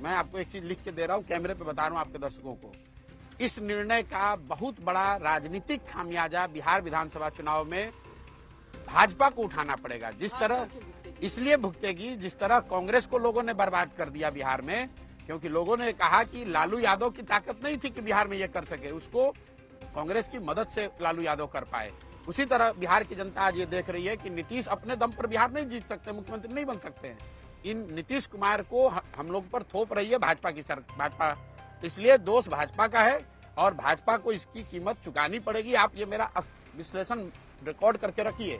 मैं आपको एक चीज लिख के दे रहा हूं, कैमरे पे बता रहा हूं आपके दर्शकों को। इस निर्णय का बहुत बड़ा राजनीतिक खामियाजा बिहार विधानसभा चुनाव में भाजपा को उठाना पड़ेगा। जिस तरह इसलिए भुगतेगी जिस तरह कांग्रेस को लोगों ने बर्बाद कर दिया बिहार में, क्योंकि लोगों ने कहा कि लालू यादव की ताकत नहीं थी कि बिहार में ये कर सके, उसको कांग्रेस की मदद से लालू यादव कर पाए। उसी तरह बिहार की जनता आज ये देख रही है कि नीतीश अपने दम पर बिहार नहीं जीत सकते, मुख्यमंत्री नहीं बन सकते हैं। इन नीतीश कुमार को हम लोग पर थोप रही है भाजपा, इसलिए दोष भाजपा का है और भाजपा को इसकी कीमत चुकानी पड़ेगी। आप ये मेरा विश्लेषण रिकॉर्ड करके रखिए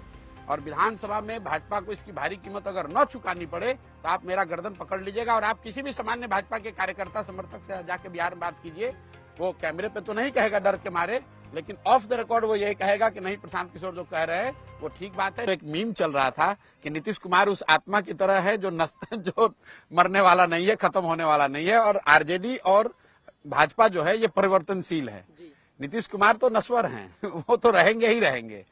और विधानसभा में भाजपा को इसकी भारी कीमत अगर न चुकानी पड़े तो आप मेरा गर्दन पकड़ लीजिएगा और आप किसी भी सामान्य भाजपा के कार्यकर्ता समर्थक से जाके बिहार में बात कीजिए। वो कैमरे पे तो नहीं कहेगा डर के मारे, लेकिन ऑफ द रिकॉर्ड वो यही कहेगा कि नहीं, प्रशांत किशोर जो कह रहे हैं वो ठीक बात है। एक मीम चल रहा था कि नीतीश कुमार उस आत्मा की तरह है जो मरने वाला नहीं है, खत्म होने वाला नहीं है, और आरजेडी और भाजपा जो है ये परिवर्तनशील है। नीतीश कुमार तो नश्वर हैं, वो तो रहेंगे ही रहेंगे।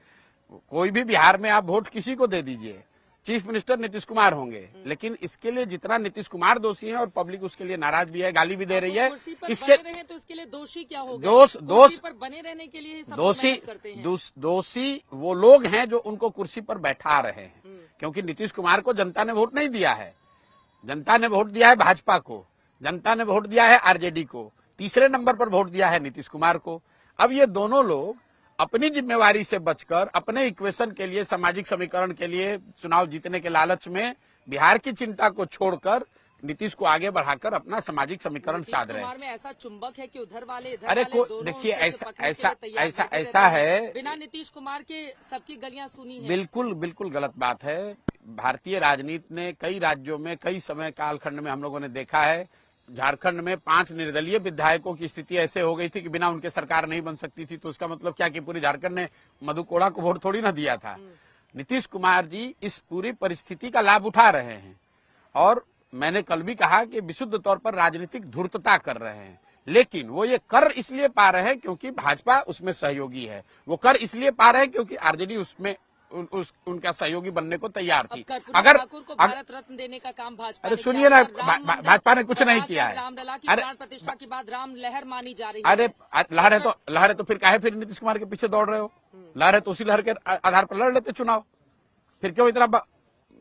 कोई भी बिहार में आप वोट किसी को दे दीजिए, चीफ मिनिस्टर नीतीश कुमार होंगे, लेकिन इसके लिए जितना नीतीश कुमार दोषी है और पब्लिक उसके लिए नाराज भी है, गाली भी दे रही है, इसके रहे तो इसके लिए दोषी क्या होगा? दोष पर बने रहने के लिए दोषी वो लोग हैं जो उनको कुर्सी पर बैठा रहे हैं, क्योंकि नीतीश कुमार को जनता ने वोट नहीं दिया है। जनता ने वोट दिया है भाजपा को, जनता ने वोट दिया है आरजेडी को, तीसरे नंबर पर वोट दिया है नीतीश कुमार को। अब ये दोनों लोग अपनी जिम्मेवारी से बचकर अपने इक्वेशन के लिए, सामाजिक समीकरण के लिए, चुनाव जीतने के लालच में बिहार की चिंता को छोड़कर नीतीश को आगे बढ़ाकर अपना सामाजिक समीकरण साध रहे हैं। में ऐसा चुंबक है कि उधर वाले अरे देखिए ऐसा है, बिना नीतीश कुमार के सबकी गलियां सुनी है। बिल्कुल गलत बात है। भारतीय राजनीति ने कई राज्यों में कई समय कालखंड में हम लोगों ने देखा है, झारखंड में 5 निर्दलीय विधायकों की स्थिति ऐसे हो गई थी कि बिना उनके सरकार नहीं बन सकती थी। तो उसका मतलब क्या कि पूरी झारखंड ने मधु कोड़ा को वोट थोड़ी ना दिया था। नीतीश कुमार जी इस पूरी परिस्थिति का लाभ उठा रहे हैं और मैंने कल भी कहा कि विशुद्ध तौर पर राजनीतिक धूर्तता कर रहे हैं, लेकिन वो ये कर इसलिए पा रहे हैं क्योंकि भाजपा उसमें सहयोगी है। वो कर इसलिए पा रहे हैं क्योंकि आरजेडी उसमें उनका सहयोगी बनने को तैयार थी। अगर भारत रत्न देने का काम भाजपा, अरे सुनिए ना, भाजपा ने कुछ नहीं किया है। रामलला की प्राण प्रतिष्ठा के बाद राम लहर मानी जा रही है। अरे लहर है तो फिर काहे फिर नीतीश कुमार के पीछे दौड़ रहे हो? लहर है तो उसी लहर के आधार पर लड़ लेते चुनाव, फिर क्यों इतना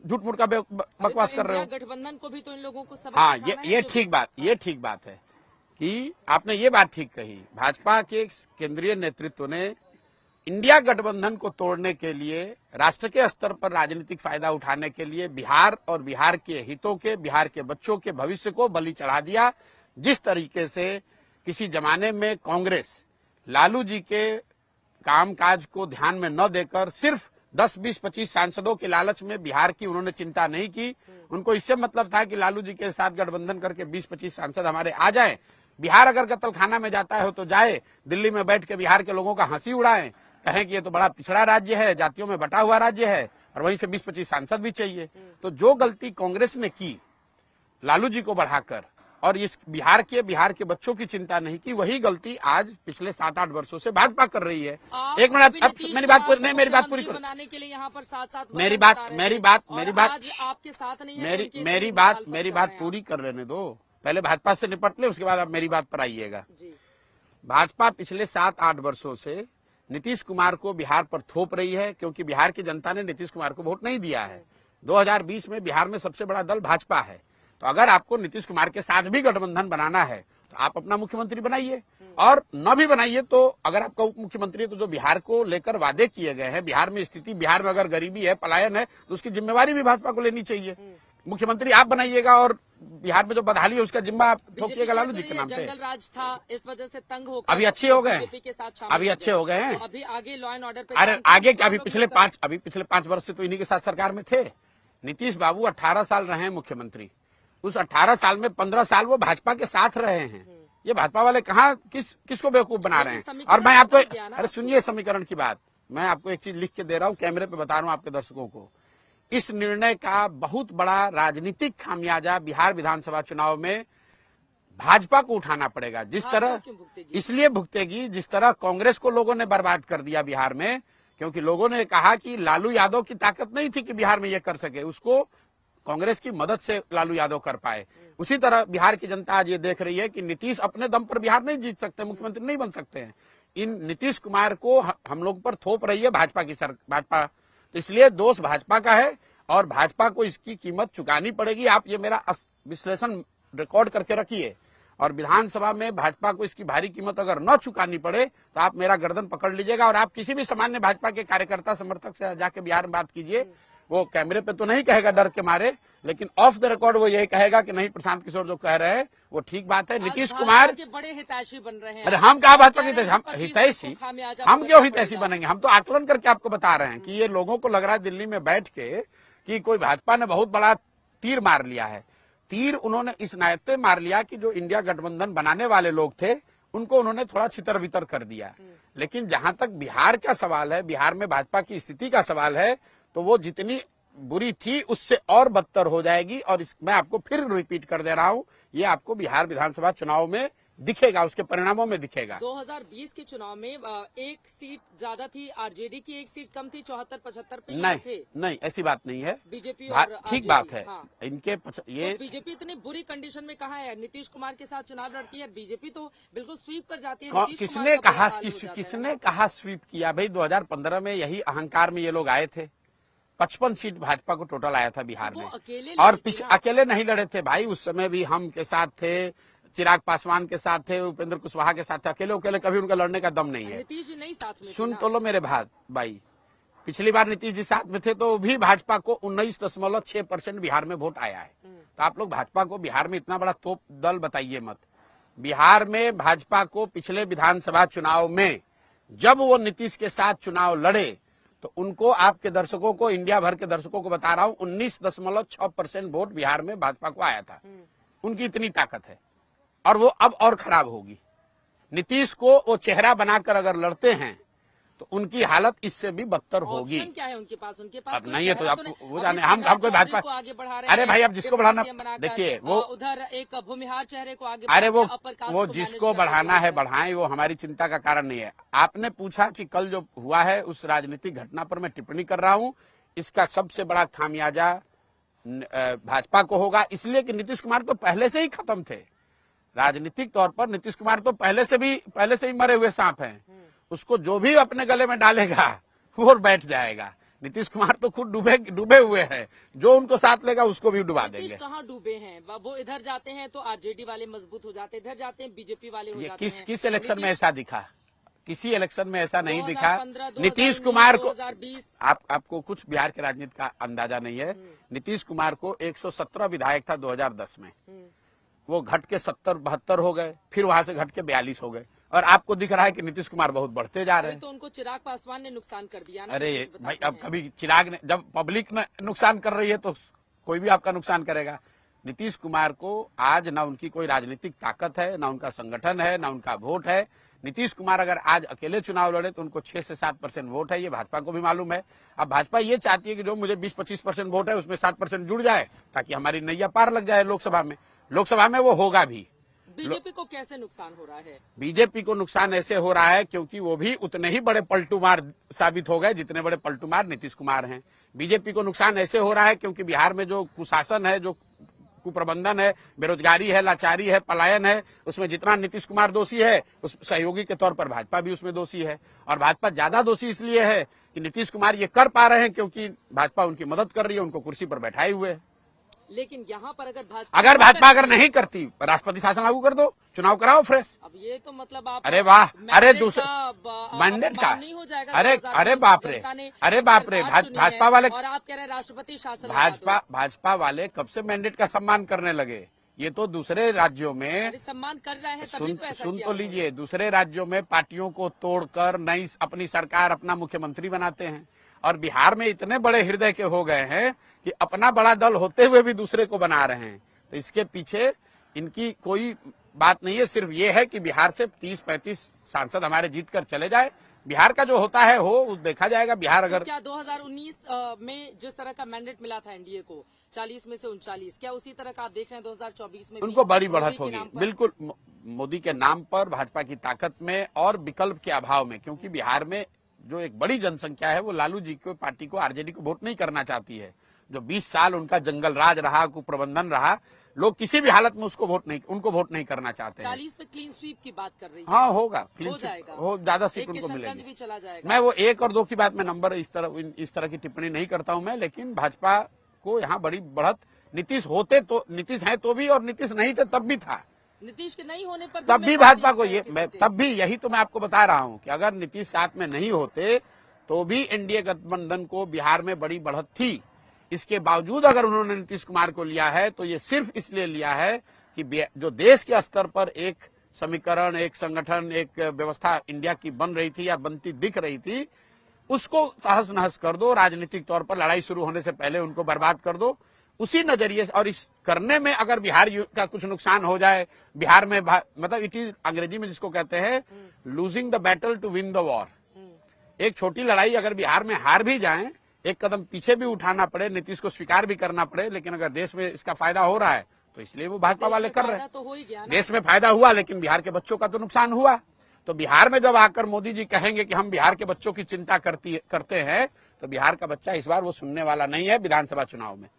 झूठ मूठ का बकवास कर रहे हो? गठबंधन को भी तो इन लोगों को सबक हाँ, ये ठीक बात है कि आपने ये बात ठीक कही। भाजपा के केंद्रीय नेतृत्व ने इंडिया गठबंधन को तोड़ने के लिए, राष्ट्र के स्तर पर राजनीतिक फायदा उठाने के लिए बिहार और बिहार के हितों के, बिहार के बच्चों के भविष्य को बलि चढ़ा दिया। जिस तरीके से किसी जमाने में कांग्रेस लालू जी के कामकाज को ध्यान में न देकर सिर्फ 10, 20, 25 सांसदों के लालच में बिहार की उन्होंने चिंता नहीं की। उनको इससे मतलब था कि लालू जी के साथ गठबंधन करके 20-25 सांसद हमारे आ जाएं, बिहार अगर कत्लखाना में जाता है तो जाए, दिल्ली में बैठ के बिहार के लोगों का हंसी उड़ाएं, कहें कि ये तो बड़ा पिछड़ा राज्य है, जातियों में बटा हुआ राज्य है और वहीं से 20-25 सांसद भी चाहिए। तो जो गलती कांग्रेस ने की लालू जी को बढ़ाकर और इस बिहार के बच्चों की चिंता नहीं की, वही गलती आज पिछले 7-8 वर्षों से भाजपा कर रही है। एक मिनट, अब मेरी बात पूरी करो। बनाने के लिए यहाँ पर साथ मेरी बात आपके साथ नहीं है। मेरी बात पूरी कर लेने दो, पहले भाजपा से निपट ले, उसके बाद आप मेरी बात पर आइएगा। भाजपा पिछले 7-8 वर्षों से नीतीश कुमार को बिहार पर थोप रही है, क्योंकि बिहार की जनता ने नीतीश कुमार को वोट नहीं दिया है। 2020 में बिहार में सबसे बड़ा दल भाजपा है, तो अगर आपको नीतीश कुमार के साथ भी गठबंधन बनाना है तो आप अपना मुख्यमंत्री बनाइए, और न भी बनाइए तो अगर आपका उप मुख्यमंत्री है तो जो बिहार को लेकर वादे किए गए हैं, बिहार में स्थिति, बिहार में अगर गरीबी है, पलायन है, तो उसकी जिम्मेवारी भी भाजपा को लेनी चाहिए। मुख्यमंत्री आप बनाइएगा और बिहार में जो बदहाली है उसका जिम्मा आप ठोकिएगा लालू जी के नाम पे। जंगल राज था, इस वजह से तंग होकर अभी अच्छे हो गए हैं, अभी आगे लॉ एंड ऑर्डर पे। अरे आगे क्या, अभी पिछले 5 वर्ष से तो इन्हीं के साथ सरकार में थे। नीतीश बाबू 18 साल रहे हैं मुख्यमंत्री, उस 18 साल में 15 साल वो भाजपा के साथ रहे हैं। ये भाजपा वाले कहाँ किसको बेवकूफ बना रहे हैं? और मैं आपको, अरे सुनिए समीकरण की बात, मैं आपको एक चीज लिख के दे रहा हूँ, कैमरे पे बता रहा हूँ आपके दर्शकों को। इस निर्णय का बहुत बड़ा राजनीतिक खामियाजा बिहार विधानसभा चुनाव में भाजपा को उठाना पड़ेगा। जिस तरह इसलिए भुगतेगी जिस तरह कांग्रेस को लोगों ने बर्बाद कर दिया बिहार में, क्योंकि लोगों ने कहा कि लालू यादव की ताकत नहीं थी कि बिहार में ये कर सके, उसको कांग्रेस की मदद से लालू यादव कर पाए। उसी तरह बिहार की जनता आज ये देख रही है कि नीतीश अपने दम पर बिहार नहीं जीत सकते, मुख्यमंत्री नहीं बन सकते हैं। इन नीतीश कुमार को हम लोग पर थोप रही है भाजपा की भाजपा, तो इसलिए दोष भाजपा का है और भाजपा को इसकी कीमत चुकानी पड़ेगी। आप ये मेरा विश्लेषण रिकॉर्ड करके रखिए और विधानसभा में भाजपा को इसकी भारी कीमत अगर न चुकानी पड़े तो आप मेरा गर्दन पकड़ लीजिएगा और आप किसी भी सामान्य भाजपा के कार्यकर्ता समर्थक से जाके बिहार में बात कीजिए। वो कैमरे पे तो नहीं कहेगा डर के मारे, लेकिन ऑफ द रिकॉर्ड वो यही कहेगा कि नहीं प्रशांत किशोर जो कह रहे हैं वो ठीक बात है। नीतीश कुमार के बड़े हितैषी बन रहे हैं। अरे हम कहा भाजपा के हम हितैषी, हम क्यों हितैषी बनेंगे? हम तो आकलन करके आपको बता रहे हैं कि ये लोगों को लग रहा है दिल्ली में बैठ के कि कोई भाजपा ने बहुत बड़ा तीर मार लिया है। तीर उन्होंने इस नाते मार लिया कि जो इंडिया गठबंधन बनाने वाले लोग थे उनको उन्होंने थोड़ा छितर बितर कर दिया। लेकिन जहां तक बिहार का सवाल है, बिहार में भाजपा की स्थिति का सवाल है, तो वो जितनी बुरी थी उससे और बदतर हो जाएगी। और मैं आपको फिर रिपीट कर दे रहा हूं, ये आपको बिहार विधानसभा चुनाव में दिखेगा, उसके परिणामों में दिखेगा। 2020 के चुनाव में एक सीट ज्यादा थी, आरजेडी की एक सीट कम थी, 74-75 पे नहीं थे। नहीं, ऐसी बात नहीं है। बीजेपी और ठीक बात है। हाँ। इनके ये तो बीजेपी इतनी बुरी कंडीशन में कहाँ है? नीतीश कुमार के साथ चुनाव लड़ती है बीजेपी, तो बिल्कुल स्वीप कर जाती है। किसने कहा स्वीप किया भाई? 2015 में यही अहंकार में ये लोग आए थे। 55 सीट भाजपा को टोटल आया था बिहार में, और अकेले नहीं लड़े थे भाई। उस समय भी हम के साथ थे, चिराग पासवान के साथ थे, उपेंद्र कुशवाहा के साथ थे। अकेले कभी उनका लड़ने का दम नहीं है। नीतीश जी नहीं साथ में सुन तो लो मेरे भाई, पिछली बार नीतीश जी साथ में थे तो भी भाजपा को 19.6% बिहार में वोट आया है। तो आप लोग भाजपा को बिहार में इतना बड़ा तोप दल बताइए मत। बिहार में भाजपा को पिछले विधानसभा चुनाव में जब वो नीतीश के साथ चुनाव लड़े तो उनको, आपके दर्शकों को, इंडिया भर के दर्शकों को बता रहा हूं, 19.6% वोट बिहार में भाजपा को आया था। उनकी इतनी ताकत है और वो अब और खराब होगी। नीतीश को वो चेहरा बनाकर अगर लड़ते हैं तो उनकी हालत इससे भी बदतर होगी। क्या है उनके पास? अब नहीं है तो आप वो जाने, हम कोई भाजपा आगे बढ़ा रहे हैं। अरे भाई, अब जिसको बढ़ाना, देखिए वो उधर एक भूमिहार चेहरे को आगे, अरे वो जिसको बढ़ाना है बढ़ाएं, वो हमारी चिंता का कारण नहीं है। आपने पूछा कि कल जो हुआ है उस राजनीतिक घटना पर मैं टिप्पणी कर रहा हूं। इसका सबसे बड़ा खामियाजा भाजपा को होगा, इसलिए कि नीतीश कुमार तो पहले से ही खत्म थे राजनीतिक तौर पर। नीतीश कुमार तो पहले से ही मरे हुए सांप हैं। उसको जो भी अपने गले में डालेगा वो बैठ जाएगा। नीतीश कुमार तो खुद डूबे हुए हैं, जो उनको साथ लेगा उसको भी डुबा देंगे। कहाँ डूबे हैं? वो इधर जाते हैं तो आरजेडी वाले मजबूत हो जाते हैं, इधर जाते हैं बीजेपी वाले हो जाते हैं। किस इलेक्शन में ऐसा दिखा? किसी इलेक्शन में ऐसा नहीं दिखा। नीतीश कुमार को, आपको कुछ बिहार के राजनीति का अंदाजा नहीं है। नीतीश कुमार को 117 विधायक था 2010 में, वो घट के 70-72 हो गए, फिर वहां से घट के 42 हो गए, और आपको दिख रहा है कि नीतीश कुमार बहुत बढ़ते जा रहे हैं। तो उनको चिराग पासवान ने नुकसान कर दिया ना। अरे भाई, अब कभी चिराग ने, जब पब्लिक ने नुकसान कर रही है तो कोई भी आपका नुकसान करेगा। नीतीश कुमार को आज ना उनकी कोई राजनीतिक ताकत है, ना उनका संगठन है, ना उनका वोट है। नीतीश कुमार अगर आज अकेले चुनाव लड़े तो उनको 6 से 7% वोट है, ये भाजपा को भी मालूम है। अब भाजपा ये चाहती है कि जो मुझे 20-25% वोट है उसमें 7% जुड़ जाए ताकि हमारी नैया पार लग जाए लोकसभा में। लोकसभा में वो होगा भी। बीजेपी को कैसे नुकसान हो रहा है? बीजेपी को नुकसान ऐसे हो रहा है क्योंकि वो भी उतने ही बड़े पलटूमार साबित हो गए जितने बड़े पलटूमार नीतीश कुमार हैं। बीजेपी को नुकसान ऐसे हो रहा है क्योंकि बिहार में जो कुशासन है, जो कुप्रबंधन है, बेरोजगारी है, लाचारी है, पलायन है, उसमें जितना नीतीश कुमार दोषी है उस सहयोगी के तौर पर भाजपा भी उसमें दोषी है। और भाजपा ज्यादा दोषी इसलिए है कि नीतीश कुमार ये कर पा रहे हैं क्योंकि भाजपा उनकी मदद कर रही है, उनको कुर्सी पर बैठाए हुए है। लेकिन यहाँ पर अगर भाजपा अगर नहीं करती, राष्ट्रपति शासन लागू कर दो, चुनाव कराओ फ्रेश। अब ये तो मतलब आप, अरे वाह, अरे दूसरा मैंडेट का नहीं हो जाएगा। अरे बाप रे, अरे बाप रे, भाजपा वाले, और आप कह रहे हैं राष्ट्रपति शासन। भाजपा वाले कब से मैंडेट का सम्मान करने लगे? ये तो दूसरे राज्यों में सम्मान कर रहे हैं। सुन तो लीजिए, दूसरे राज्यों में पार्टियों को तोड़कर नई अपनी सरकार, अपना मुख्यमंत्री बनाते हैं, और बिहार में इतने बड़े हृदय के हो गए हैं कि अपना बड़ा दल होते हुए भी दूसरे को बना रहे हैं। तो इसके पीछे इनकी कोई बात नहीं है, सिर्फ ये है कि बिहार से 30-35 सांसद हमारे जीत कर चले जाए। बिहार का जो होता है हो देखा जाएगा। बिहार अगर क्या 2019 में जिस तरह का मैंडेट मिला था एनडीए को 40 में से 39, क्या उसी तरह का आप देख रहे हैं 2024 में? उनको बड़ी बढ़त होगी, बिल्कुल मोदी के नाम पर, भाजपा की ताकत में और विकल्प के अभाव में। क्योंकि बिहार में जो एक बड़ी जनसंख्या है वो लालू जी को, पार्टी को, आरजेडी को वोट नहीं करना चाहती है। जो 20 साल उनका जंगल राज रहा, कुप्रबंधन रहा, लोग किसी भी हालत में उनको वोट नहीं करना चाहते हैं। 40 पे क्लीन स्वीप की बात कर रही है। हाँ होगा, हो जाएगा, हो, ज्यादा सीट एक उनको किशनगंज मिलेगी। भी चला जाएगा। मैं वो 1 और 2 की बात में नंबर इस तरह की टिप्पणी नहीं करता हूं मैं, लेकिन भाजपा को यहाँ बड़ी बढ़त, नीतीश होते तो, नीतीश है तो भी, और नीतीश नहीं थे तब भी था। नीतीश के नहीं होने पर तब भी भाजपा को तब भी यही तो मैं आपको बता रहा हूं कि अगर नीतीश साथ में नहीं होते तो भी एनडीए गठबंधन को बिहार में बड़ी बढ़त थी। इसके बावजूद अगर उन्होंने नीतीश कुमार को लिया है तो ये सिर्फ इसलिए लिया है कि जो देश के स्तर पर एक समीकरण, एक संगठन, एक व्यवस्था इंडिया की बन रही थी या बनती दिख रही थी, उसको तहस नहस कर दो, राजनीतिक तौर पर लड़ाई शुरू होने से पहले उनको बर्बाद कर दो। उसी नजरिए से, और इस करने में अगर बिहार का कुछ नुकसान हो जाए, बिहार में मतलब इट इज अंग्रेजी में जिसको कहते हैं losing the battle to win the war. एक छोटी लड़ाई अगर बिहार में हार भी जाए, एक कदम पीछे भी उठाना पड़े, नीतीश को स्वीकार भी करना पड़े, लेकिन अगर देश में इसका फायदा हो रहा है तो इसलिए वो भाजपा वाले कर रहे हैं। तो हो ही गया ना। देश में फायदा हुआ, लेकिन बिहार के बच्चों का तो नुकसान हुआ। तो बिहार में जब आकर मोदी जी कहेंगे कि हम बिहार के बच्चों की चिंता करते हैं, तो बिहार का बच्चा इस बार वो सुनने वाला नहीं है विधानसभा चुनाव में।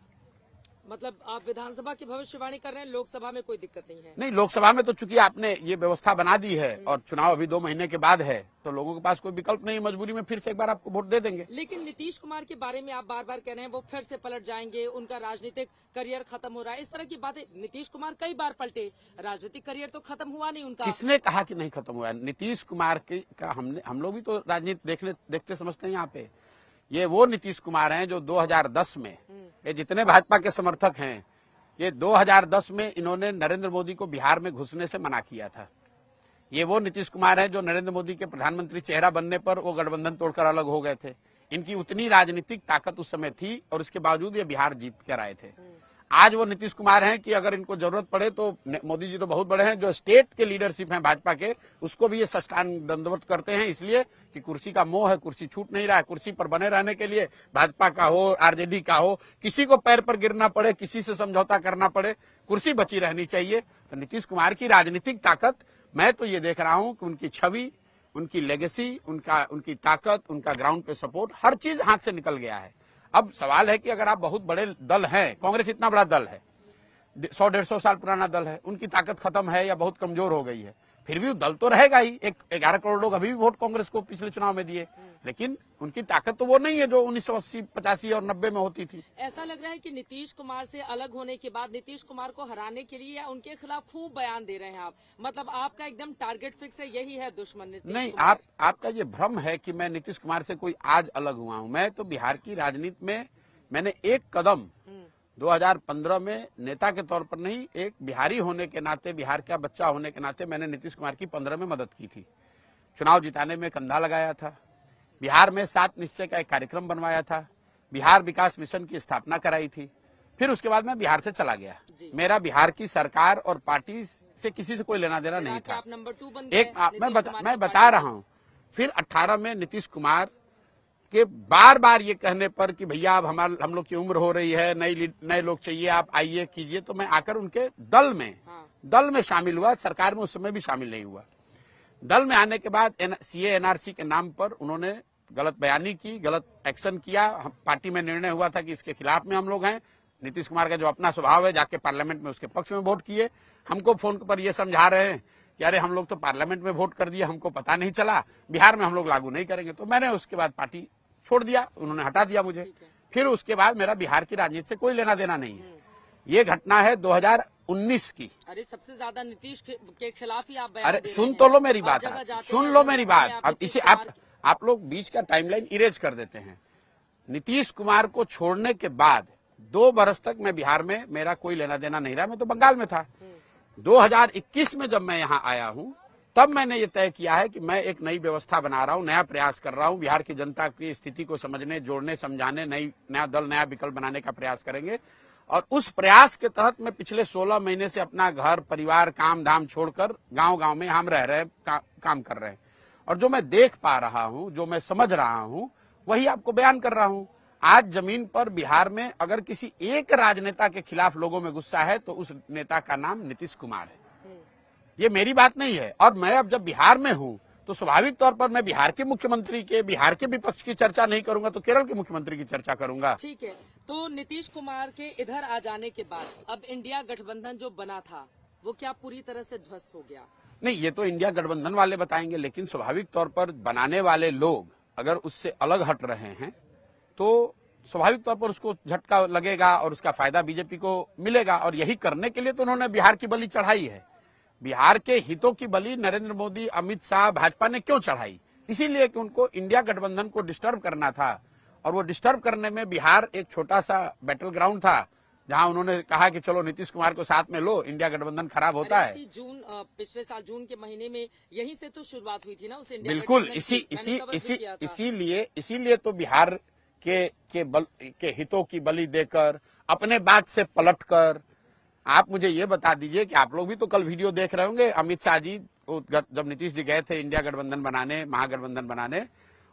मतलब आप विधानसभा की भविष्यवाणी कर रहे हैं, लोकसभा में कोई दिक्कत नहीं है? नहीं, लोकसभा में तो चूंकि आपने ये व्यवस्था बना दी है और चुनाव अभी 2 महीने के बाद है, तो लोगों के पास कोई विकल्प नहीं, मजबूरी में फिर से एक बार आपको वोट दे देंगे। लेकिन नीतीश कुमार के बारे में आप बार बार कह रहे हैं वो फिर से पलट जाएंगे, उनका राजनीतिक करियर खत्म हो रहा है, इस तरह की बातें। नीतीश कुमार कई बार पलटे, राजनीतिक करियर तो खत्म हुआ नहीं उनका। किसने कहा कि नहीं खत्म हुआ? नीतीश कुमार का हम लोग भी तो राजनीति देखते समझते हैं। यहाँ पे ये वो नीतीश कुमार हैं जो 2010 में, ये जितने भाजपा के समर्थक हैं, ये 2010 में इन्होंने नरेंद्र मोदी को बिहार में घुसने से मना किया था। ये वो नीतीश कुमार हैं जो नरेंद्र मोदी के प्रधानमंत्री चेहरा बनने पर वो गठबंधन तोड़कर अलग हो गए थे। इनकी उतनी राजनीतिक ताकत उस समय थी और उसके बावजूद ये बिहार जीत कर आए थे। आज वो नीतीश कुमार हैं कि अगर इनको जरूरत पड़े तो, मोदी जी तो बहुत बड़े हैं, जो स्टेट के लीडरशिप हैं भाजपा के, उसको भी ये साष्टांग दंडवत करते हैं, इसलिए कि कुर्सी का मोह है, कुर्सी छूट नहीं रहा है। कुर्सी पर बने रहने के लिए भाजपा का हो, आरजेडी का हो, किसी को पैर पर गिरना पड़े, किसी से समझौता करना पड़े, कुर्सी बची रहनी चाहिए। तो नीतीश कुमार की राजनीतिक ताकत, मैं तो ये देख रहा हूं कि उनकी छवि, उनकी लेगेसी, उनकी ताकत, उनका ग्राउंड पे सपोर्ट, हर चीज हाथ से निकल गया है। अब सवाल है कि अगर आप बहुत बड़े दल हैं, कांग्रेस इतना बड़ा दल है, 100-150 साल पुराना दल है, उनकी ताकत खत्म है या बहुत कमजोर हो गई है, फिर भी दल तो रहेगा ही। 11 करोड़ लोग अभी भी वोट कांग्रेस को पिछले चुनाव में दिए, लेकिन उनकी ताकत तो वो नहीं है जो 1980, 85 और 90 में होती थी। ऐसा लग रहा है कि नीतीश कुमार से अलग होने के बाद नीतीश कुमार को हराने के लिए या उनके खिलाफ खूब बयान दे रहे हैं आप, मतलब आपका एकदम टारगेट फिक्स है, यही है दुश्मन नीतीश नहीं, कुमार। आपका ये भ्रम है कि मैं नीतीश कुमार से कोई आज अलग हुआ हूं। मैं तो बिहार की राजनीति में मैंने एक कदम 2015 में नेता के तौर पर नहीं, एक बिहारी होने के नाते, बिहार का बच्चा होने के नाते मैंने नीतीश कुमार की 15 में मदद की थी। चुनाव जिताने में कंधा लगाया था, बिहार में 7 निश्चय का एक कार्यक्रम बनवाया था, बिहार विकास मिशन की स्थापना कराई थी। फिर उसके बाद मैं बिहार से चला गया। मेरा बिहार की सरकार और पार्टी से किसी से कोई लेना देना नहीं था। आप नंबर 2 बन गए। मैं बता रहा हूं, फिर 18 में नीतीश कुमार के बार बार ये कहने पर कि भैया अब हम लोग की उम्र हो रही है, नए लोग चाहिए, आप आइए कीजिए, तो मैं आकर उनके दल में शामिल हुआ। सरकार में उस समय भी शामिल नहीं हुआ। दल में आने के बाद सीए एनआरसी के नाम पर उन्होंने गलत बयानी की, गलत एक्शन किया। पार्टी में निर्णय हुआ था कि इसके खिलाफ में हम लोग हैं। नीतीश कुमार का जो अपना स्वभाव है, जाके पार्लियामेंट में उसके पक्ष में वोट किए। हमको फोन पर ये समझा रहे हैं कि अरे हम लोग तो पार्लियामेंट में वोट कर दिए, हमको पता नहीं चला, बिहार में हम लोग लागू नहीं करेंगे। तो मैंने उसके बाद पार्टी छोड़ दिया, उन्होंने हटा दिया मुझे। फिर उसके बाद मेरा बिहार की राजनीति से कोई लेना देना नहीं है। ये घटना है 2019 की। अरे सबसे ज्यादा नीतीश के खिलाफ ही आप बयान अरे दे रहे सुन हैं। तो लो मेरी आप बात, जगह जाते सुन हैं, लो मेरी बात। आप अब नीतीश इसे कुमार- आप लोग बीच का टाइमलाइन इरेज कर देते हैं। नीतीश कुमार को छोड़ने के बाद 2 बरस तक मैं बिहार में, मेरा कोई लेना देना नहीं रहा, मैं तो बंगाल में था। 2021 में जब मैं यहाँ आया हूँ, तब मैंने ये तय किया है कि मैं एक नई व्यवस्था बना रहा हूँ, नया प्रयास कर रहा हूँ। बिहार की जनता की स्थिति को समझने, जोड़ने, समझाने, नया दल, नया विकल्प बनाने का प्रयास करेंगे। और उस प्रयास के तहत मैं पिछले 16 महीने से अपना घर, परिवार, काम धाम छोड़कर गांव-गांव में हम रह रहे हैं, काम कर रहे हैं। और जो मैं देख पा रहा हूँ, जो मैं समझ रहा हूँ, वही आपको बयान कर रहा हूँ। आज जमीन पर बिहार में अगर किसी एक राजनेता के खिलाफ लोगों में गुस्सा है तो उस नेता का नाम नीतीश कुमार है। ये मेरी बात नहीं है। और मैं अब जब बिहार में हूं तो स्वाभाविक तौर पर मैं बिहार के मुख्यमंत्री के, बिहार के विपक्ष की चर्चा नहीं करूंगा तो केरल के मुख्यमंत्री की चर्चा करूंगा। ठीक है, तो नीतीश कुमार के इधर आ जाने के बाद अब इंडिया गठबंधन जो बना था वो क्या पूरी तरह से ध्वस्त हो गया? नहीं, ये तो इंडिया गठबंधन वाले बताएंगे, लेकिन स्वाभाविक तौर पर बनाने वाले लोग अगर उससे अलग हट रहे हैं तो स्वाभाविक तौर पर उसको झटका लगेगा और उसका फायदा बीजेपी को मिलेगा। और यही करने के लिए तो उन्होंने बिहार की बलि चढ़ाई है। बिहार के हितों की बलि नरेंद्र मोदी, अमित शाह, भाजपा ने क्यों चढ़ाई? इसीलिए कि उनको इंडिया गठबंधन को डिस्टर्ब करना था। और वो डिस्टर्ब करने में बिहार एक छोटा सा बैटल ग्राउंड था, जहां उन्होंने कहा कि चलो नीतीश कुमार को साथ में लो, इंडिया गठबंधन खराब होता है। पिछले साल जून के महीने में यहीं से तो शुरुआत हुई थी ना उस इंडिया बिल्कुल, गठबंधन की। इसीलिए तो बिहार के हितों की बलि देकर, अपने बात से पलटकर, आप मुझे ये बता दीजिए कि आप लोग भी तो कल वीडियो देख रहे होंगे, अमित शाह जी जब नीतीश जी गए थे इंडिया गठबंधन बनाने, महागठबंधन बनाने,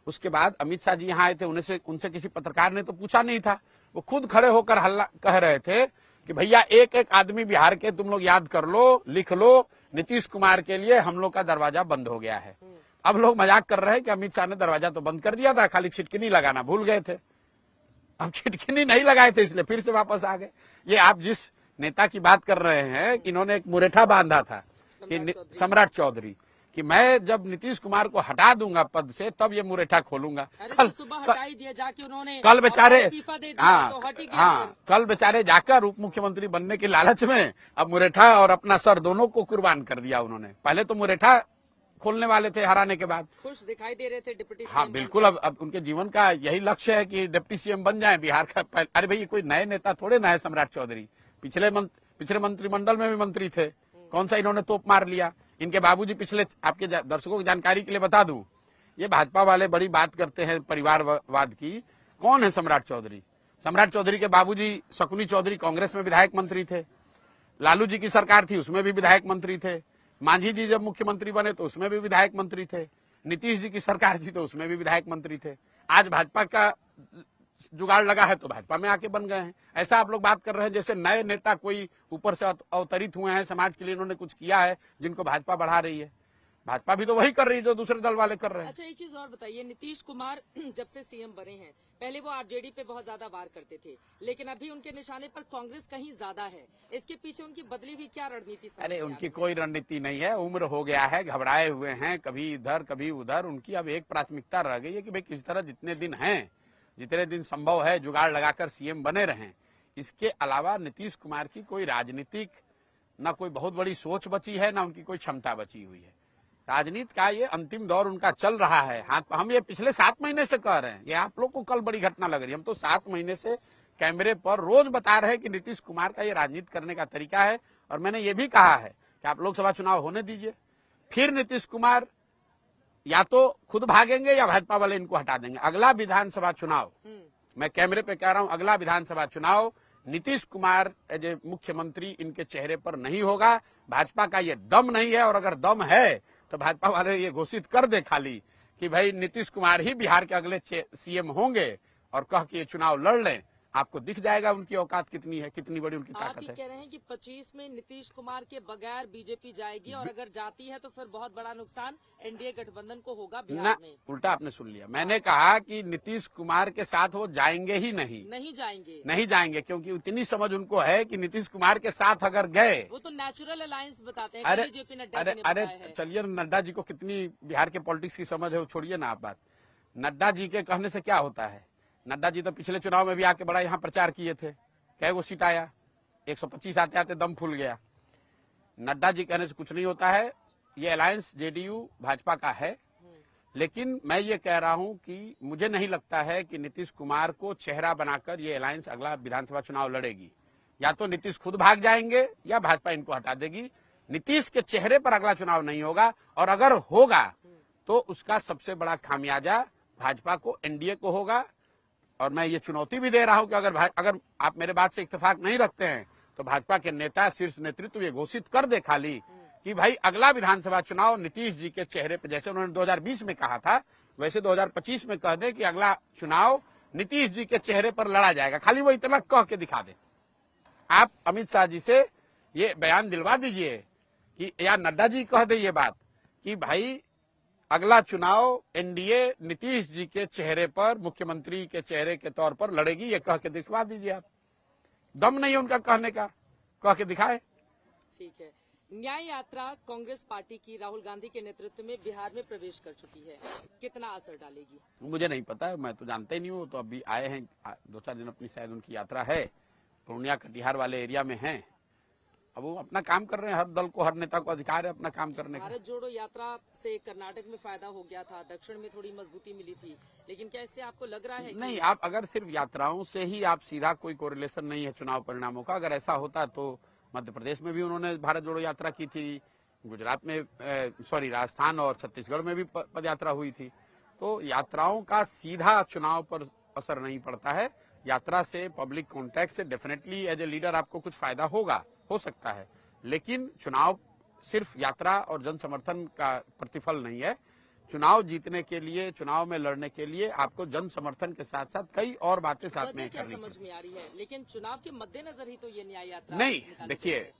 उसके बाद अमित शाह जी यहाँ आए थे, उनसे किसी पत्रकार ने तो पूछा नहीं था। वो खुद खड़े होकर हल्ला कह रहे थे कि भैया एक एक आदमी बिहार के तुम लोग याद कर लो, लिख लो, नीतीश कुमार के लिए हम लोग का दरवाजा बंद हो गया है। अब लोग मजाक कर रहे हैं कि अमित शाह ने दरवाजा तो बंद कर दिया था, खाली छिटकिनी लगाना भूल गए थे। अब छिटकिनी नहीं लगाए थे इसलिए फिर से वापस आ गए। ये आप जिस नेता की बात कर रहे हैं, इन्होंने एक मुरेठा बांधा था कि सम्राट चौधरी, कि मैं जब नीतीश कुमार को हटा दूंगा पद से तब ये मुरेठा खोलूंगा। कल बेचारे कल बेचारे जाकर उप मुख्यमंत्री बनने के लालच में अब मुरेठा और अपना सर दोनों को कुर्बान कर दिया उन्होंने। पहले तो मुरेठा खोलने वाले थे हराने के बाद, खुश दिखाई दे रहे थे डिप्टी सीएम। हाँ बिल्कुल, अब उनके जीवन का यही लक्ष्य है कि डिप्टी सीएम बन जाए बिहार का। अरे भाई कोई नए नेता थोड़े ना है सम्राट चौधरी, पिछले मंत्रिमंडल में भी मंत्री थे, कौन सा इन्होंने तोप मार लिया। इनके बाबूजी पिछले, आपके दर्शकों की जानकारी के लिए बता दूं, ये भाजपा वाले बड़ी बात करते हैं परिवारवाद की। कौन है सम्राट चौधरी? सम्राट चौधरी के बाबूजी शकुनी चौधरी कांग्रेस में विधायक मंत्री थे, लालू जी की सरकार थी उसमें भी विधायक मंत्री थे, मांझी जी जब मुख्यमंत्री बने तो उसमें भी विधायक मंत्री थे, नीतीश जी की सरकार थी तो उसमें भी विधायक मंत्री थे। आज भाजपा का जुगाड़ लगा है तो भाजपा में आके बन गए हैं। ऐसा आप लोग बात कर रहे हैं जैसे नए नेता कोई ऊपर से अवतरित हुए हैं, समाज के लिए इन्होंने कुछ किया है जिनको भाजपा बढ़ा रही है। भाजपा भी तो वही कर रही है जो दूसरे दल वाले कर रहे हैं। अच्छा, एक चीज और बताइए, नीतीश कुमार जब से सीएम बने हैं, पहले वो आरजेडी पे बहुत ज्यादा वार करते थे, लेकिन अभी उनके निशाने पर कांग्रेस कहीं ज्यादा है। इसके पीछे उनकी बदली हुई क्या रणनीति? अरे उनकी कोई रणनीति नहीं है, उम्र हो गया है, घबराए हुए हैं, कभी इधर कभी उधर। उनकी अब एक प्राथमिकता रह गई है कि भाई किस तरह जितने दिन संभव है जुगाड़ लगाकर सीएम बने रहें। इसके अलावा नीतीश कुमार की कोई राजनीतिक न कोई बहुत बड़ी सोच बची है, ना उनकी कोई क्षमता बची हुई है। राजनीति का ये अंतिम दौर उनका चल रहा है। हम ये पिछले 7 महीने से कह रहे हैं, ये आप लोग को कल बड़ी घटना लग रही है। हम तो 7 महीने से कैमरे पर रोज बता रहे हैं कि नीतीश कुमार का ये राजनीति करने का तरीका है। और मैंने ये भी कहा है कि आप लोकसभा चुनाव होने दीजिए, फिर नीतीश कुमार या तो खुद भागेंगे या भाजपा वाले इनको हटा देंगे। अगला विधानसभा चुनाव, मैं कैमरे पे कह रहा हूं, अगला विधानसभा चुनाव नीतीश कुमार एज ए मुख्यमंत्री इनके चेहरे पर नहीं होगा। भाजपा का ये दम नहीं है, और अगर दम है तो भाजपा वाले ये घोषित कर दे खाली कि भाई नीतीश कुमार ही बिहार के अगले सीएम होंगे, और कह के ये चुनाव लड़ लें। आपको दिख जाएगा उनकी औकात कितनी है, कितनी बड़ी उनकी ताकत है। आप कह रहे हैं कि 25 में नीतीश कुमार के बगैर बीजेपी जाएगी, और अगर जाती है तो फिर बहुत बड़ा नुकसान एनडीए गठबंधन को होगा बिहार में। उल्टा आपने सुन लिया, मैंने कहा कि नीतीश कुमार के साथ वो जाएंगे ही नहीं जाएंगे, क्योंकि उतनी समझ उनको है कि नीतीश कुमार के साथ अगर गए, वो तो नेचुरल अलायंस बताते हैं। बीजेपी अरे चलिए, नड्डा जी को कितनी बिहार के पॉलिटिक्स की समझ है, वो छोड़िए ना आप बात। नड्डा जी के कहने से क्या होता है? नड्डा जी तो पिछले चुनाव में भी आके बड़ा यहाँ प्रचार किए थे, कई वो सीट आया, 125 आते आते दम फूल गया। नड्डा जी कहने से कुछ नहीं होता है। ये अलायंस जेडीयू भाजपा का है, लेकिन मैं ये कह रहा हूं कि मुझे नहीं लगता है कि नीतीश कुमार को चेहरा बनाकर ये अलायंस अगला विधानसभा चुनाव लड़ेगी। या तो नीतीश खुद भाग जाएंगे या भाजपा इनको हटा देगी। नीतीश के चेहरे पर अगला चुनाव नहीं होगा, और अगर होगा तो उसका सबसे बड़ा खामियाजा भाजपा को, एनडीए को होगा। और मैं ये चुनौती भी दे रहा हूं कि अगर आप मेरे बात से इत्तेफाक नहीं रखते हैं तो भाजपा के नेता, शीर्ष नेतृत्व ये घोषित कर दे खाली कि भाई अगला विधानसभा चुनाव नीतीश जी के चेहरे पर, जैसे उन्होंने 2020 में कहा था वैसे 2025 में कह दे कि अगला चुनाव नीतीश जी के चेहरे पर लड़ा जाएगा। खाली वो इतना कह के दिखा दे। आप अमित शाह जी से ये बयान दिलवा दीजिए कि, या नड्डा जी कह दे ये बात कि भाई अगला चुनाव एनडीए नीतीश जी के चेहरे पर, मुख्यमंत्री के चेहरे के तौर पर लड़ेगी, ये कह के दिखवा दीजिए आप। दम नहीं है उनका कहने का, कह के दिखाए। ठीक है। न्याय यात्रा कांग्रेस पार्टी की राहुल गांधी के नेतृत्व में बिहार में प्रवेश कर चुकी है, कितना असर डालेगी? मुझे नहीं पता, मैं तो जानते ही नहीं हूँ। तो अभी आए हैं 2-4 दिन, अपनी शायद उनकी यात्रा है, पूर्णिया कटिहार वाले एरिया में हैं। अब वो अपना काम कर रहे हैं, हर दल को, हर नेता को अधिकार है अपना काम करने का। भारत जोड़ो यात्रा से कर्नाटक में फायदा हो गया था, दक्षिण में थोड़ी मजबूती मिली थी, लेकिन क्या इससे आपको लग रहा है नहीं, आप अगर सिर्फ यात्राओं से ही आप सीधा, कोई कोरिलेशन नहीं है चुनाव परिणामों का। अगर ऐसा होता तो मध्य प्रदेश में भी उन्होंने भारत जोड़ो यात्रा की थी, गुजरात में राजस्थान और छत्तीसगढ़ में भी पद यात्रा हुई थी। तो यात्राओं का सीधा चुनाव पर असर नहीं पड़ता है। यात्रा से, पब्लिक कॉन्टैक्ट से डेफिनेटली एज ए लीडर आपको कुछ फायदा हो सकता है, लेकिन चुनाव सिर्फ यात्रा और जन समर्थन का प्रतिफल नहीं है। चुनाव जीतने के लिए, चुनाव में लड़ने के लिए आपको जन समर्थन के साथ साथ कई और बातें साथ में करनी समझ में आ रही है, लेकिन चुनाव के मद्देनजर ही तो ये न्याय यात्रा नहीं। देखिए,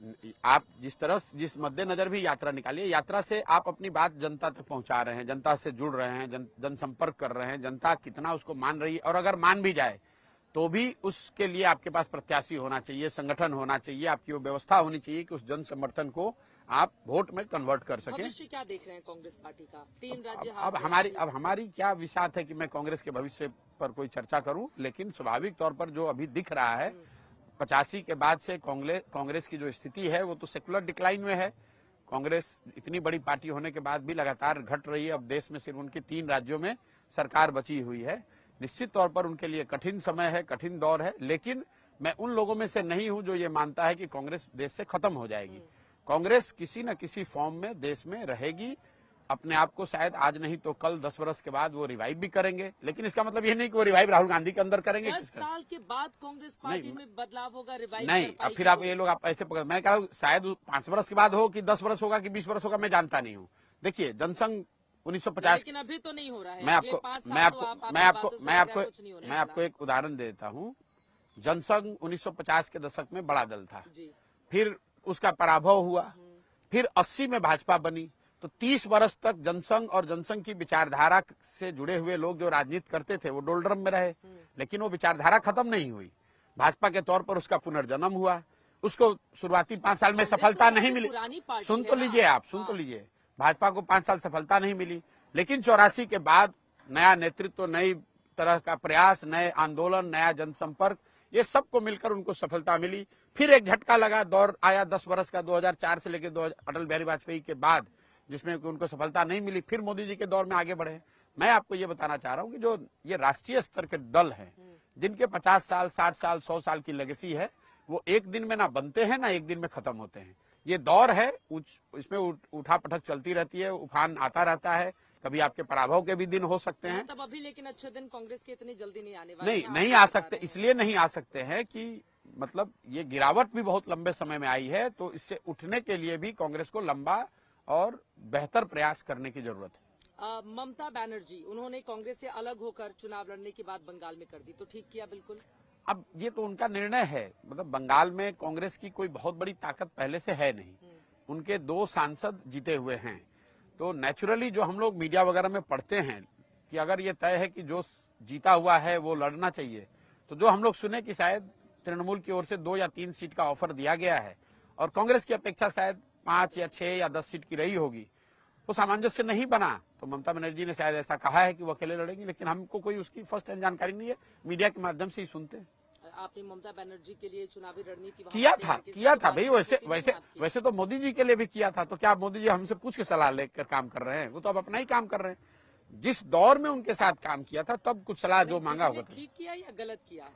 आप जिस मद्देनजर भी यात्रा निकालिए, यात्रा से आप अपनी बात जनता तक पहुंचा रहे हैं, जनता से जुड़ रहे हैं, जनसंपर्क कर रहे हैं, जनता कितना उसको मान रही है, और अगर मान भी जाए तो भी उसके लिए आपके पास प्रत्याशी होना चाहिए, संगठन होना चाहिए, आपकी वो व्यवस्था होनी चाहिए कि उस जन समर्थन को आप वोट में कन्वर्ट कर सकें। भविष्य क्या देख रहे हैं कांग्रेस पार्टी का? 3 राज्य अब हमारी क्या विषाद है कि मैं कांग्रेस के भविष्य पर कोई चर्चा करूं, लेकिन स्वाभाविक तौर पर जो अभी दिख रहा है, 85 के बाद से कांग्रेस की जो स्थिति है वो तो सेकुलर डिक्लाइन में है। कांग्रेस इतनी बड़ी पार्टी होने के बाद भी लगातार घट रही है। अब देश में सिर्फ उनकी 3 राज्यों में सरकार बची हुई है। निश्चित तौर पर उनके लिए कठिन समय है, कठिन दौर है, लेकिन मैं उन लोगों में से नहीं हूं जो ये मानता है कि कांग्रेस देश से खत्म हो जाएगी। कांग्रेस किसी न किसी फॉर्म में देश में रहेगी। अपने आप को शायद आज नहीं तो कल, 10 वर्ष के बाद वो रिवाइव भी करेंगे, लेकिन इसका मतलब ये नहीं कि वो रिवाइव राहुल गांधी के अंदर करेंगे। 10 साल के बाद कांग्रेस पार्टी में बदलाव होगा, रिवाइव नहीं। अब फिर आप ये लोग आप ऐसे पकड़, मैं कह रहा हूँ शायद 5 वर्ष के बाद हो कि 10 वर्ष होगा कि 20 वर्ष होगा, मैं जानता नहीं हूँ। देखिए, जनसंघ 1950, लेकिन अभी तो नहीं हो रहा है। मैं आपको एक उदाहरण देता हूँ। जनसंघ 1950 के दशक में बड़ा दल था, फिर उसका पराभव हुआ, फिर 80 में भाजपा बनी, तो 30 वर्ष तक जनसंघ और जनसंघ की विचारधारा से जुड़े हुए लोग जो राजनीति करते थे वो डोलड्रम में रहे, लेकिन वो विचारधारा खत्म नहीं हुई। भाजपा के तौर पर उसका पुनर्जन्म हुआ, उसको शुरुआती 5 साल में सफलता नहीं मिली। सुन तो लीजिए, भाजपा को 5 साल सफलता नहीं मिली, लेकिन 84 के बाद नया नेतृत्व, नई तरह का प्रयास, नए आंदोलन, नया जनसंपर्क, ये सबको मिलकर उनको सफलता मिली। फिर एक झटका लगा, दौर आया 10 वर्ष का, 2004 से लेकर अटल बिहारी वाजपेयी के बाद, जिसमें उनको सफलता नहीं मिली। फिर मोदी जी के दौर में आगे बढ़े। मैं आपको ये बताना चाह रहा हूँ कि जो ये राष्ट्रीय स्तर के दल हैं, जिनके 50 साल, 60 साल, 100 साल की लेगेसी है, वो एक दिन में ना बनते हैं, ना एक दिन में खत्म होते हैं। ये दौर है, इसमें उठा पटक चलती रहती है, उफान आता रहता है, कभी आपके पराभव के भी दिन हो सकते हैं। तब अभी लेकिन अच्छे दिन कांग्रेस के इतनी जल्दी नहीं आने वाले। नहीं आ सकते, इसलिए नहीं आ सकते हैं कि मतलब ये गिरावट भी बहुत लंबे समय में आई है, तो इससे उठने के लिए भी कांग्रेस को लंबा और बेहतर प्रयास करने की जरूरत है। ममता बनर्जी, उन्होंने कांग्रेस से अलग होकर चुनाव लड़ने की बात बंगाल में कर दी, तो ठीक किया बिल्कुल। अब ये तो उनका निर्णय है। मतलब बंगाल में कांग्रेस की कोई बहुत बड़ी ताकत पहले से है नहीं, उनके 2 सांसद जीते हुए हैं, तो नेचुरली जो हम लोग मीडिया वगैरह में पढ़ते हैं कि अगर ये तय है कि जो जीता हुआ है वो लड़ना चाहिए, तो जो हम लोग सुने कि शायद तृणमूल की ओर से 2 या 3 सीट का ऑफर दिया गया है और कांग्रेस की अपेक्षा शायद 5 या 6 या 10 सीट की रही होगी, वो सामंजस्य नहीं बना। तो ममता बनर्जी ने शायद ऐसा कहा है कि वो अकेले लड़ेंगी, लेकिन हमको कोई उसकी फर्स्ट हैंड जानकारी नहीं है, मीडिया के माध्यम से ही सुनते हैं। आपने ममता बनर्जी के लिए चुनावी रणनीति किया था भाई, वैसे तो मोदी जी के लिए भी किया था। तो क्या मोदी जी हमसे पूछ के सलाह लेकर काम कर रहे हैं? वो तो अब अपना ही काम कर रहे हैं। जिस दौर में उनके साथ काम किया था तब कुछ सलाह जो मांगा होगा। ठीक किया या गलत किया?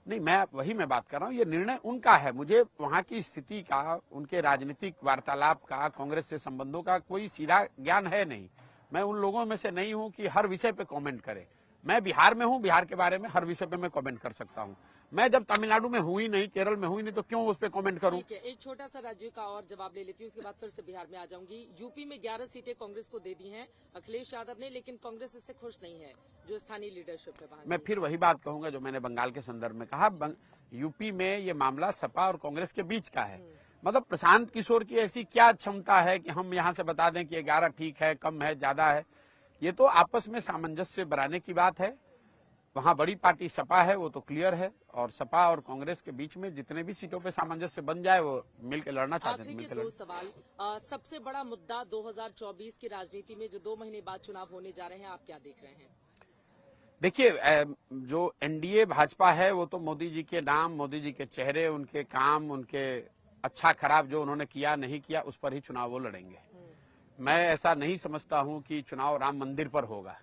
नहीं, मैं बात कर रहा हूँ, ये निर्णय उनका है। मुझे वहाँ की स्थिति का, उनके राजनीतिक वार्तालाप का, कांग्रेस से संबंधों का कोई सीधा ज्ञान है नहीं। मैं उन लोगों में से नहीं हूँ कि हर विषय पे कमेंट करे। मैं बिहार में हूँ, बिहार के बारे में हर विषय पे मैं कमेंट कर सकता हूँ। मैं जब तमिलनाडु में हुई नहीं, केरल में हुई नहीं, तो क्यों उस पर कमेंट करूं? ठीक है, एक छोटा सा राज्य का और जवाब ले लेती हूँ, उसके बाद फिर से बिहार में आ जाऊंगी। यूपी में 11 सीटें कांग्रेस को दे दी हैं अखिलेश यादव ने, लेकिन कांग्रेस इससे खुश नहीं है, जो स्थानीय लीडरशिप है वहाँ। मैं फिर वही बात कहूंगा जो मैंने बंगाल के संदर्भ में कहा। यूपी में ये मामला सपा और कांग्रेस के बीच का है। मतलब प्रशांत किशोर की ऐसी क्या क्षमता है कि हम यहाँ से बता दें कि 11 ठीक है, कम है, ज्यादा है? ये तो आपस में सामंजस्य बनाने की बात है। वहां बड़ी पार्टी सपा है, वो तो क्लियर है, और सपा और कांग्रेस के बीच में जितने भी सीटों पे सामंजस्य बन जाए वो मिलकर लड़ना चाहते हैं। आखिरी के दो सवाल। सबसे बड़ा मुद्दा 2024 की राजनीति में जो 2 महीने बाद चुनाव होने जा रहे हैं, आप क्या देख रहे हैं? देखिए, जो एनडीए भाजपा है वो तो मोदी जी के नाम, मोदी जी के चेहरे, उनके काम, उनके अच्छा खराब जो उन्होंने किया नहीं किया उस पर ही चुनाव वो लड़ेंगे। मैं ऐसा नहीं समझता हूं कि चुनाव राम मंदिर पर होगा।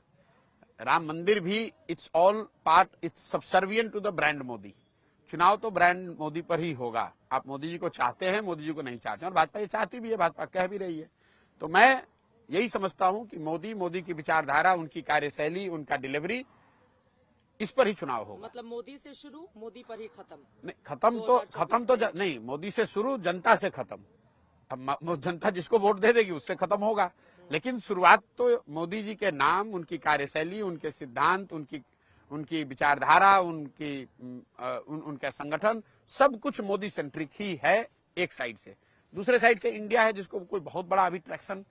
राम मंदिर भी it's all part, it's subservient to the brand Modi. चुनाव तो ब्रांड मोदी पर ही होगा। आप मोदी जी को चाहते हैं, मोदी जी को नहीं चाहते, और भाजपा ये चाहती भी है, भाजपा कह भी रही है। तो मैं यही समझता हूं कि मोदी की विचारधारा, उनकी कार्यशैली, उनका डिलीवरी, इस पर ही चुनाव होगा। मतलब मोदी से शुरू, मोदी पर ही खत्म? नहीं, खत्म तो नहीं, मोदी से शुरू, जनता से खत्म। अब जनता जिसको वोट दे देगी उससे खत्म होगा, लेकिन शुरुआत तो मोदी जी के नाम, उनकी कार्यशैली, उनके सिद्धांत, उनकी विचारधारा, उनका संगठन, सब कुछ मोदी सेंट्रिक ही है एक साइड से। दूसरे साइड से इंडिया है, जिसको कोई बहुत बड़ा अभी ट्रैक्शन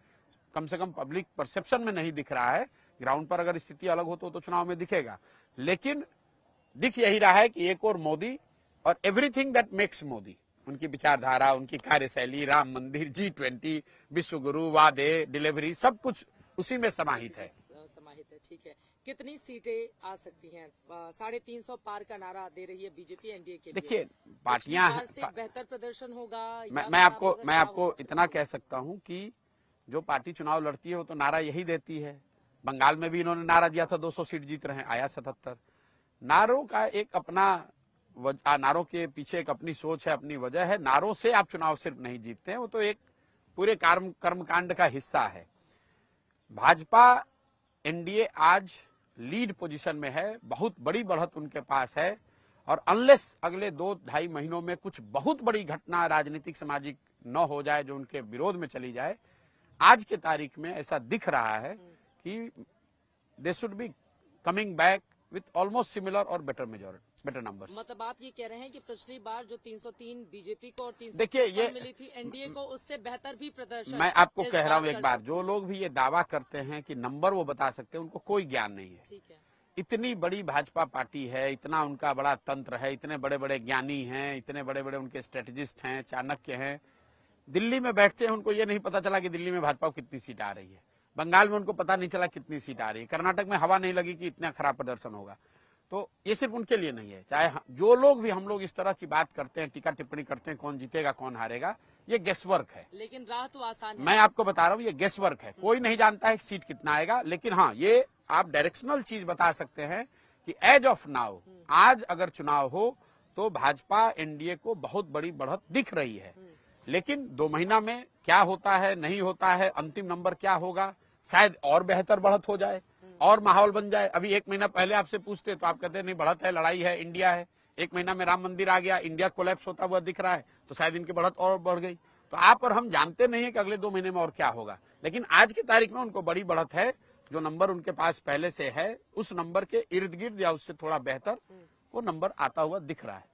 कम से कम पब्लिक परसेप्शन में नहीं दिख रहा है। ग्राउंड पर अगर स्थिति अलग हो तो चुनाव में दिखेगा, लेकिन दिख यही रहा है कि एक और मोदी, और एवरीथिंग दैट मेक्स मोदी, उनकी विचारधारा, उनकी कार्यशैली, राम मंदिर, G20, विश्वगुरु, वादे, डिलीवरी, सब कुछ उसी में समाहित है। ठीक है। कितनी सीटें आ सकती हैं? 350 पार का नारा दे रही है बीजेपी एनडीए के लिए। देखिए, पार्टियां से बेहतर प्रदर्शन होगा। मैं आपको इतना कह सकता हूं कि जो पार्टी चुनाव लड़ती है वो तो नारा यही देती है। बंगाल में भी इन्होंने नारा दिया था 200 सीट जीत रहे हैं, आया 77। नारों का एक अपना, नारों के पीछे एक अपनी सोच है, अपनी वजह है। नारों से आप चुनाव सिर्फ नहीं जीतते हैं, वो तो एक पूरे कर्मकांड का हिस्सा है। भाजपा एनडीए आज लीड पोजीशन में है, बहुत बड़ी बढ़त उनके पास है, और अनलेस अगले 2-2.5 महीनों में कुछ बहुत बड़ी घटना राजनीतिक सामाजिक न हो जाए जो उनके विरोध में चली जाए, आज के तारीख में ऐसा दिख रहा है कि they should be coming back with almost similar और बेटर नंबर्स। मतलब आप ये कह रहे हैं कि पिछली बार जो 303 बीजेपी को और 300 देखिए ये मिली थी एनडीए को, उससे बेहतर भी प्रदर्शन मैं आपको कह रहा हूं एक बार, जो लोग भी ये दावा करते हैं कि नंबर वो बता सकते हैं, उनको कोई ज्ञान नहीं है। ठीक है। इतनी बड़ी भाजपा पार्टी है, इतना उनका बड़ा तंत्र है, इतने बड़े बड़े ज्ञानी हैं, इतने बड़े बड़े उनके स्ट्रेटेजिस्ट हैं, चाणक्य हैं। दिल्ली में बैठते हैं, उनको ये नहीं पता चला कि दिल्ली में भाजपा को कितनी सीट आ रही है। बंगाल में उनको पता नहीं चला कितनी सीट आ रही है। कर्नाटक में हवा नहीं लगी कि इतना खराब प्रदर्शन होगा। तो ये सिर्फ उनके लिए नहीं है। चाहे जो लोग भी हम लोग इस तरह की बात करते हैं, टीका टिप्पणी करते हैं, कौन जीतेगा कौन हारेगा, ये गेसवर्क है। लेकिन राह तो आसान है। मैं आपको बता रहा हूँ, ये गेसवर्क है। कोई नहीं जानता है सीट कितना आएगा, लेकिन हाँ, ये आप डायरेक्शनल चीज बता सकते हैं कि एज ऑफ नाउ, आज अगर चुनाव हो तो भाजपा एनडीए को बहुत बड़ी बढ़त दिख रही है। लेकिन 2 महीना में क्या होता है, नहीं होता है, अंतिम नंबर क्या होगा, शायद और बेहतर बढ़त हो जाए और माहौल बन जाए। अभी 1 महीना पहले आपसे पूछते तो आप कहते नहीं, बढ़त है, लड़ाई है, इंडिया है। 1 महीना में राम मंदिर आ गया, इंडिया कोलैप्स होता हुआ दिख रहा है, तो शायद इनकी बढ़त और बढ़ गई। तो आप और हम जानते नहीं है कि अगले 2 महीने में और क्या होगा, लेकिन आज की तारीख में उनको बड़ी बढ़त है। जो नंबर उनके पास पहले से है, उस नंबर के इर्द गिर्द या उससे थोड़ा बेहतर वो नंबर आता हुआ दिख रहा है।